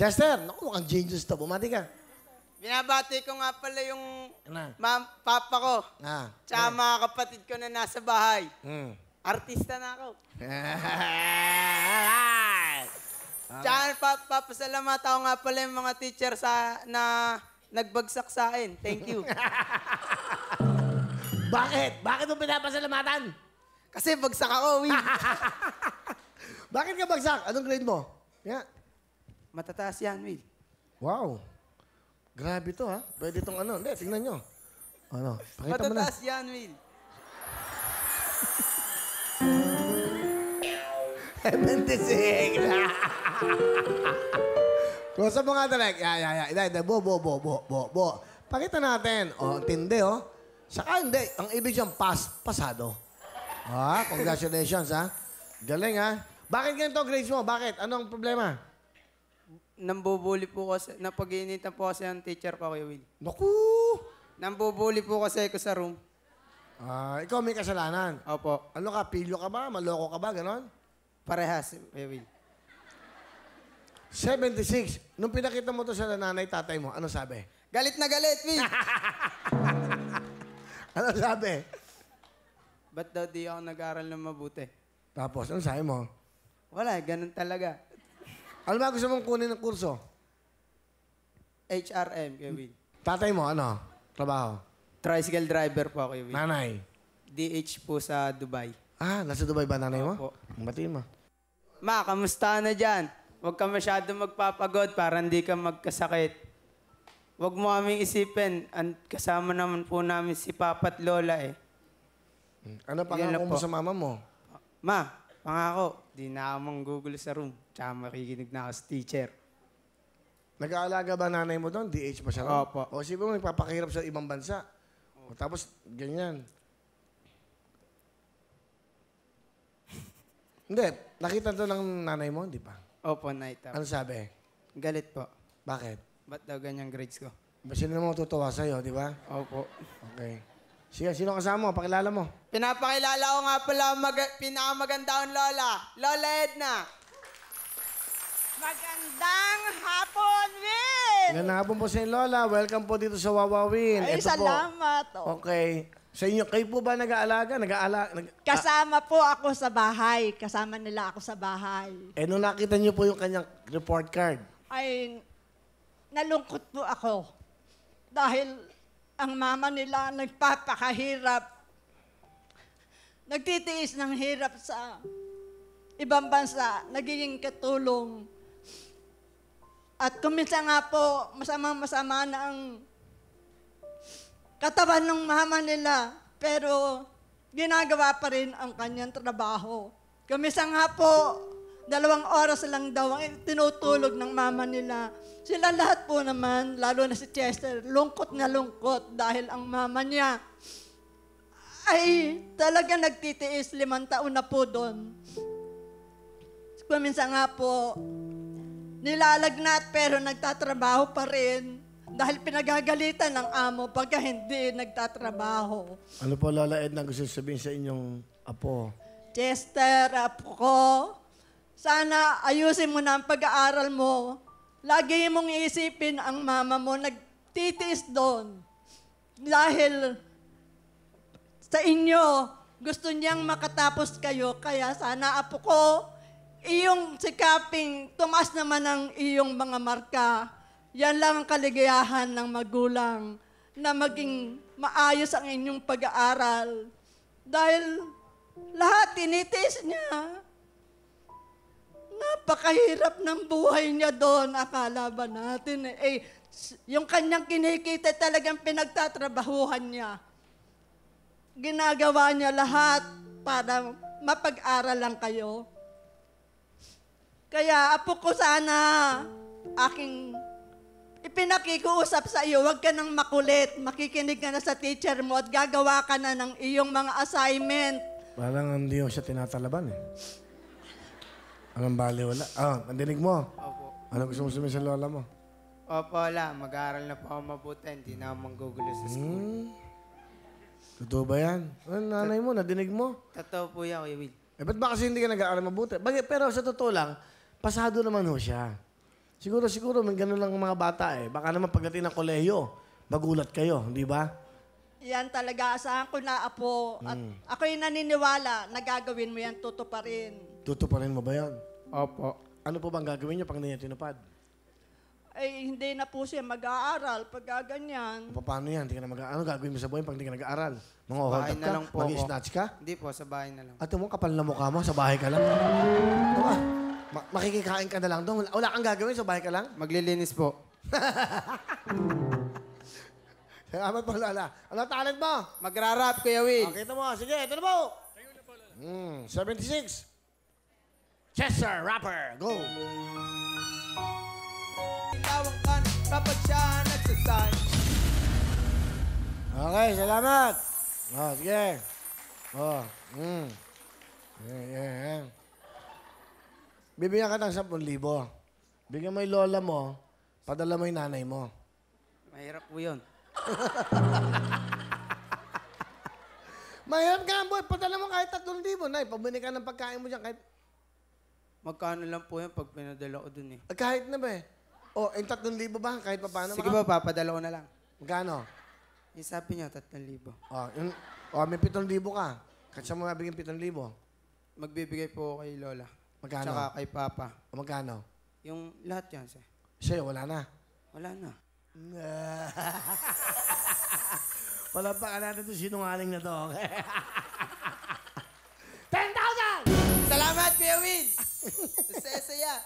Chester, naku, mukhang genius to. Bumati ka. Binabati ko nga pala yung Ano? papa ko. Tsaka ano? mga kapatid ko na nasa bahay. Hmm. Artista na ako. Tsaka papasalamatan ako nga pala yung mga teacher na nagbagsak sa akin. Thank you. Bakit? Bakit mo pinapasalamatan? Kasi bagsak ako, Will. Bakit ka bagsak? Anong grade mo? Yeah. Matataas yan, Will. Wow. Grabe to, ha? Pwede itong ano. Hindi, tingnan nyo. Ano? Pakita mo na. Matataas yan, Will. 76. Kusa mo nga talaga. Bo. Pakita natin. O, tindi, oh. Saka hindi. Ang ibig siyang pasado. Ah, congratulations, ha? Galing, ha? Bakit ganito grades mo? Bakit? Anong problema? Nambubuli po kasi, napag-iinitan po kasi ang teacher ko, Kuya Will. Naku! Nambubuli po kasi ako sa room. Ah, ikaw may kasalanan. Opo. Ano ka? Pilyo ka ba? Maloko ka ba? Ganon? Parehas, Kuya Will. 76. Nung pinakita mo to sa nanay, tatay mo, ano sabi? Galit na galit, Will! Ano sabi? Ba't daw di ako nag-aral ng mabuti? Tapos, ano sabi mo? Wala, ganun talaga. Ano ba gusto mong kunin ng kurso? HRM, Kuya Will. Tatay mo, ano? Trabaho? Tricycle driver po, Kuya Will. Nanay? DH po sa Dubai. Ah, nasa Dubai ba nanay mo? Opo. Batiin mo. Ma, kamusta na dyan? Huwag ka masyado magpapagod para hindi ka magkasakit. Huwag mo kaming isipin. Kasama naman po namin si Papa at Lola eh. Ano Yan pangako lang mo po. sa mama mo? Ma, pangako, di na ako manggugulo sa room. Tsaka makikinig na ako sa teacher. Nag-aalaga ba nanay mo doon? DH ba siya ron? Opo. O siya mo, magpapakahirap sa ibang bansa. O, tapos, ganyan. Hindi, nakita to ng nanay mo, di ba? Opo, night Ano out. sabi? Galit po. Bakit? Ba't daw ganyang grades ko? Ba sino naman tutuwa sa'yo, di ba? Opo. Okay. Sige, sino kasama mo? Pakilala mo. Pinapakilala ko nga pala pinakamaganda akong Lola. Lola Edna. Magandang hapon, Will! Magandang hapon po sa inyo, Lola. Welcome po dito sa Wawawin. Ay, Ito po. salamat. Okay. Sa inyo, kayo po ba nag-aalaga? Kasama po ako sa bahay. Kasama nila ako sa bahay. Nung nakita niyo po yung kanyang report card, Ay, nalungkot po ako. Dahil ang mama nila nagpapakahirap. Nagtitiis ng hirap sa ibang bansa. Nagiging katulong. At kuminsan nga po, masamang-masama na ang katawan ng mama nila, pero ginagawa pa rin ang kanyang trabaho. Kuminsan nga po, 2 oras lang daw ang tinutulog ng mama nila. Sila lahat po naman, lalo na si Chester, lungkot na lungkot dahil ang mama niya ay talaga nagtitiis, 5 taon na po doon. Kuminsan nga po, nilalagnat pero nagtatrabaho pa rin. Dahil pinagagalitan ng amo pagka hindi nagtatrabaho. ano po, Lola Edna, gusto sabihin sa inyong apo? Chester, apo ko, sana ayusin mo na ang pag-aaral mo. Lagi mong iisipin ang mama mo, nagtitiis doon. Dahil sa inyo, gusto niyang makatapos kayo. Kaya sana, apo ko, iyong sikaping tumas naman ang iyong mga marka. Yan lang ang kaligayahan ng magulang na maging maayos ang inyong pag-aaral. Dahil lahat tinitis niya. Napakahirap ng buhay niya doon. Akala ba natin yung kanyang kinikita talagang pinagtatrabahuhan niya. Ginagawa niya lahat para mapag-aral lang kayo. Kaya apo ko sana aking ipinakikiusap sa iyo, huwag ka nang makulit. Makikinig ka na sa teacher mo at gagawa ka na ng iyong mga assignment. Parang hindi ko siya tinatalaban eh. Anong bali wala? Ah, nandinig mo. Opo. Ano gusto mo sabihin sa lola mo? Opo, wala. Mag-aaral na po ako mabuti. Hindi na ako manggugulo sa school. Totoo ba yan? Ano, nanay mo, nadinig mo? Totoo po yan, Kuya Will. Ba't ba kasi hindi ka nag-aaral mabuti? Pero sa totoo lang, pasado naman ho siya. Siguro, may ganun lang ang mga bata eh. Baka naman pagdating ng kolehiyo, magulat kayo, di ba? Yan talaga, asahan ko na, Apo. At ako'y naniniwala na gagawin mo yan, tutuparin. Tutuparin mo ba yan? Opo. Ano po bang gagawin niyo pag hindi niya tinupad? Ay, hindi na po siya mag-aaral pag ganyan. O, paano yan? Hindi ka na ano gagawin mo sa buhay pag hindi ka nag-aaral? Mga hold Bahay up na ka? lang po Mag-snatch ka? Hindi po, sa bahay na lang. At mo, kapal na mukha mo, sa bahay ka lang. Diba? Makikikain ka na lang doon. Wala kang gagawin, sa bahay ka lang? Maglilinis po. Salamat po, Lola. Ano talent mo? Magra-rap, Kuya Will. Kita mo. Sige, ito na po. 76. Chester, rapper. Go. Tawang kan kapag siya nagsasign. Okay, salamat. Sige. Yeah. Bibigyan ka ng 10,000. Bigyan mo yung lola mo, padala mo yung nanay mo. Mahirap po yun. Mahirap ka, boy. Padala mo kahit 3,000. Nay, pabili ka ng pagkain mo dyan. Magkano lang po yan pag pinadala ko dun eh. Kahit na ba eh. O, yung 3,000 ba? Kahit pa paano. Sige ba, papadala ko na lang. Magkano? Yung sabi niya, 3,000. May 7,000 ka. Kahit siya mo mabigyan 7,000. Magbibigay po ako kay Lola. Magkano? Tsaka kay Papa. O magkano? Yung lahat yan, sir. Sa'yo, wala na. Wala na. Palampakan natin ito sinungaling na to. 10,000! Salamat, Kuya Will! Saya-saya.